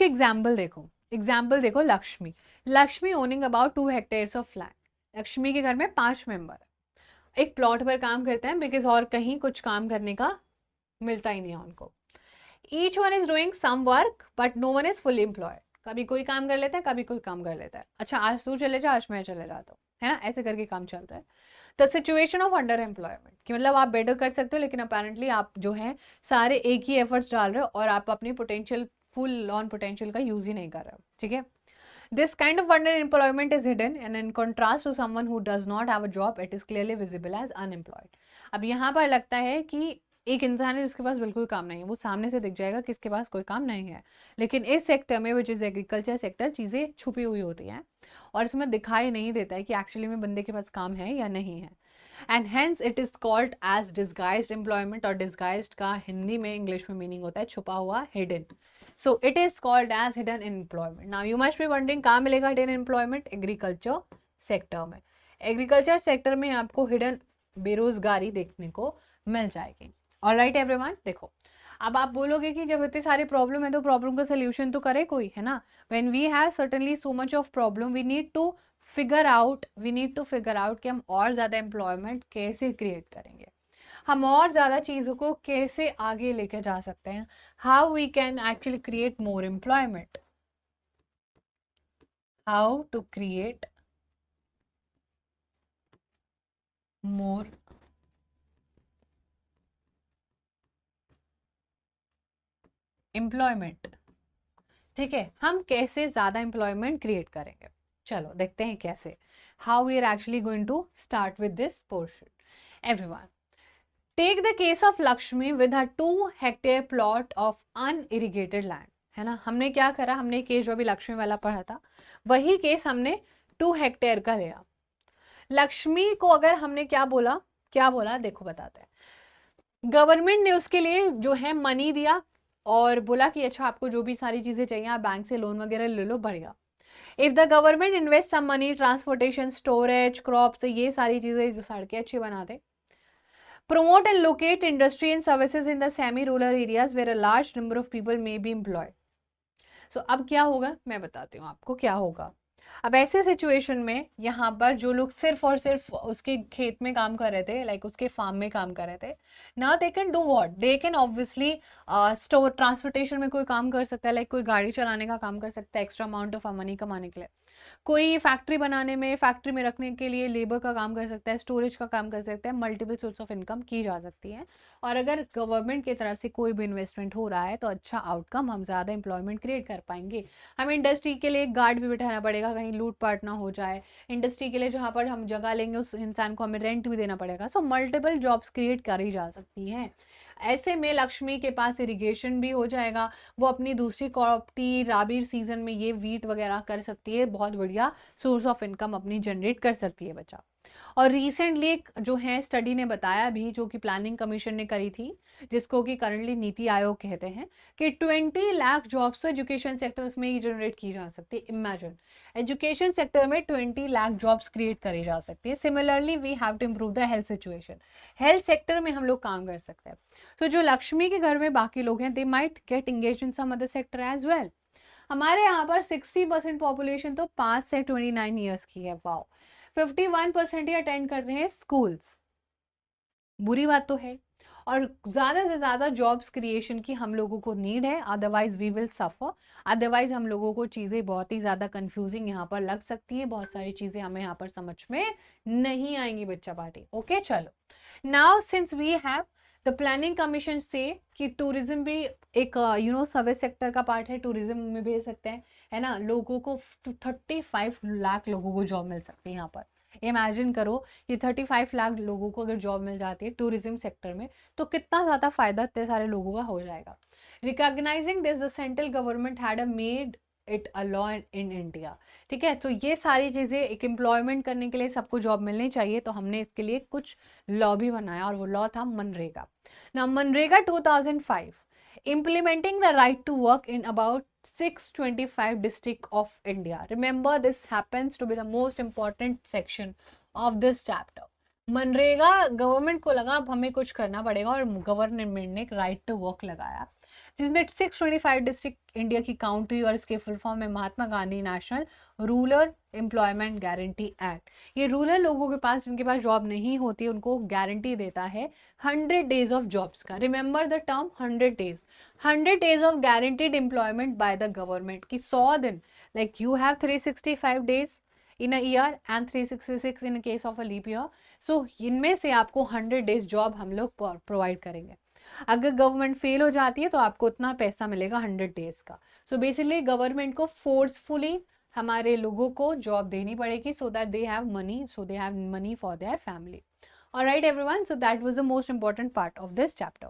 इसके एग्जाम्पल देखो Lakshmi. Lakshmi owning about 2 hectares of land. Lakshmi के घर में 5 मेंबर है, एक प्लॉट पर काम करते हैं बिकॉज और कहीं कुछ काम करने का मिलता ही नहीं है उनको। Each one is doing some work but no one is fully employed. कभी कोई काम कर लेता है, कभी कोई काम कर लेता है। अच्छा आज तू चले जा, आज मैं चले जाता हूँ, है ना, ऐसे करके काम चल रहा है। The situation of under employment, कि मतलब आप बेटर कर सकते हो लेकिन अपेरेंटली आप जो है सारे एक ही एफर्ट्स डाल रहे हो और आप अपनी पोटेंशियल, फुल ऑन पोटेंशियल का यूज ही नहीं कर रहे हो, ठीक है। This kind of underemployment is hidden and in contrast to someone who does not have a job, it is clearly visible as unemployed. अब यहाँ पर लगता है कि एक इंसान है जिसके पास बिल्कुल काम नहीं है, वो सामने से दिख जाएगा कि इसके पास कोई काम नहीं है, लेकिन इस सेक्टर में विच इज़ एग्रीकल्चर सेक्टर चीज़ें छुपी हुई होती हैं और इसमें दिखाई नहीं देता है कि एक्चुअली में बंदे के पास काम है या नहीं है। And hence it is called as disguised employment, और डिस्गाइज्ड का हिंदी में इंग्लिश में मीनिंग होता है छुपा हुआ, hidden. So it is called as hidden employment. Now you must be wondering कहाँ मिलेगा hidden employment? एग्रीकल्चर सेक्टर में। एग्रीकल्चर सेक्टर में आपको हिडन बेरोजगारी देखने को मिल जाएगी। ऑलराइट एवरीवन, देखो अब आप बोलोगे कि जब इतनी सारी प्रॉब्लम है तो प्रॉब्लम का सोल्यूशन तो करे कोई, है ना। When we have certainly so much of problem we need to figure out कि हम और ज़्यादा एम्प्लॉयमेंट कैसे क्रिएट करेंगे, हम और ज़्यादा चीज़ों को कैसे आगे लेके जा सकते हैं, how we can actually create more employment, how to create more employment. ठीक है, हम कैसे ज़्यादा एम्प्लॉयमेंट क्रिएट करेंगे, चलो देखते हैं कैसे। How we are actually going to start with this portion. Everyone, take the case of Lakshmi with a 2 hectare plot of unirrigated land, है ना। हमने क्या करा, हमने केस जो अभी लक्ष्मी वाला पढ़ा था वही केस हमने 2 हेक्टेयर का लिया। लक्ष्मी को अगर हमने क्या बोला देखो बताते हैं। गवर्नमेंट ने उसके लिए जो है मनी दिया और बोला कि अच्छा आपको जो भी सारी चीजें चाहिए आप बैंक से लोन वगैरह ले लो, बढ़िया। If the government invest some money, transportation, storage, crops, ये सारी चीजें जो सड़कें अच्छी बना दे, promote and locate industry and services in the semi-rural areas where a large number of people may be employed. So अब क्या होगा मैं बताती हूँ आपको क्या होगा। अब ऐसे सिचुएशन में यहाँ पर जो लोग सिर्फ और सिर्फ उसके खेत में काम कर रहे थे, लाइक उसके फार्म में काम कर रहे थे, ना they can do what, they can obviously store, transportation में कोई काम कर सकता है, लाइक कोई गाड़ी चलाने का काम कर सकता है एक्स्ट्रा अमाउंट ऑफ मनी कमाने के लिए, कोई फैक्ट्री बनाने में, फैक्ट्री में रखने के लिए लेबर का काम कर सकता है, स्टोरेज का काम कर सकता है, मल्टीपल सोर्स ऑफ इनकम की जा सकती है। और अगर गवर्नमेंट की तरफ से कोई भी इन्वेस्टमेंट हो रहा है तो अच्छा आउटकम, हम ज़्यादा एम्प्लॉयमेंट क्रिएट कर पाएंगे। हमें इंडस्ट्री के लिए एक गार्ड भी बिठाना पड़ेगा कहीं लूट पाट ना हो जाए, इंडस्ट्री के लिए जहाँ पर हम जगह लेंगे उस इंसान को हमें रेंट भी देना पड़ेगा। सो मल्टीपल जॉब्स क्रिएट करी जा सकती हैं। ऐसे में लक्ष्मी के पास इरिगेशन भी हो जाएगा, वो अपनी दूसरी क्रॉप राबी सीजन में ये वीट वगैरह कर सकती है, बहुत बढ़िया सोर्स ऑफ इनकम अपनी जनरेट कर सकती है बच्चा। और रिसेंटली एक जो है स्टडी ने बताया भी, जो कि प्लानिंग कमीशन ने करी थी, जिसको कि करंटली नीति आयोग कहते हैं, कि 20 लाख जॉब्स तो एजुकेशन सेक्टर्स में ही जनरेट की जा सकती है। इमेजिन, एजुकेशन सेक्टर में 20 लाख जॉब्स क्रिएट करी जा सकती है। Similarly we have to improve the health situation, health sector में हम लोग काम कर सकते हैं। तो जो लक्ष्मी के घर में बाकी लोग हैं, they might get engage in some other sector as well. हमारे यहाँ पर 60% पॉपुलेशन तो 5 से 29 ईयर्स की है, वाओ। 51% ही अटेंड करते हैं स्कूल्स, बुरी बात तो है। और ज़्यादा से ज़्यादा जॉब्स क्रिएशन की हम लोगों को नीड है, otherwise we will suffer. Otherwise हम लोगों को चीज़ें बहुत ही ज़्यादा कंफ्यूजिंग यहाँ पर लग सकती है, बहुत सारी चीज़ें हमें यहाँ पर समझ में नहीं आएंगी बच्चा पार्टी। ओके चलो, now since we have the planning commission से कि टूरिज्म भी एक सर्विस सेक्टर का पार्ट है, टूरिज्म में भेज सकते हैं, है ना। लोगों को 35 लाख लोगों को जॉब मिल सकती है यहाँ पर। इमेजिन करो कि 35 लाख लोगों को अगर जॉब मिल जाती है टूरिज्म सेक्टर में, तो कितना ज़्यादा फायदा इतने सारे लोगों का हो जाएगा। Recognising this the central government had made it a law in India. ठीक है, तो ये सारी चीज़ें, एक एम्प्लॉयमेंट करने के लिए सबको जॉब मिलनी चाहिए, तो हमने इसके लिए कुछ लॉ भी बनाया और वो लॉ था मनरेगा। ना MNREGA 2005 implementing the right to work in about 625 districts of India. Remember, this happens to be the most important section of this chapter. MNREGA government को लगा अब हमें कुछ करना पड़ेगा और गवर्नमेंट ने राइट टू वर्क लगाया जिसमें 625 डिस्ट्रिक्ट इंडिया की काउंट हुई और इसके फुल फॉर्म है Mahatma Gandhi national rural employment guarantee act. ये रूरल लोगों के पास, जिनके पास जॉब नहीं होती, उनको गारंटी देता है 100 डेज ऑफ जॉब्स का। Remember the term 100 days, 100 days of guaranteed employment by the government, की 100 दिन, like you have 365 days in a year and 366 in case of a leap year. So इनमें से आपको 100 डेज जॉब हम लोग provide करेंगे। अगर गवर्नमेंट फेल हो जाती है तो आपको उतना पैसा मिलेगा 100 डेज का। सो बेसिकली गवर्नमेंट को फोर्सफुली हमारे लोगों को जॉब देनी पड़ेगी, so that they have money, so they have money for their family. Alright everyone, so that was the most important part of this chapter.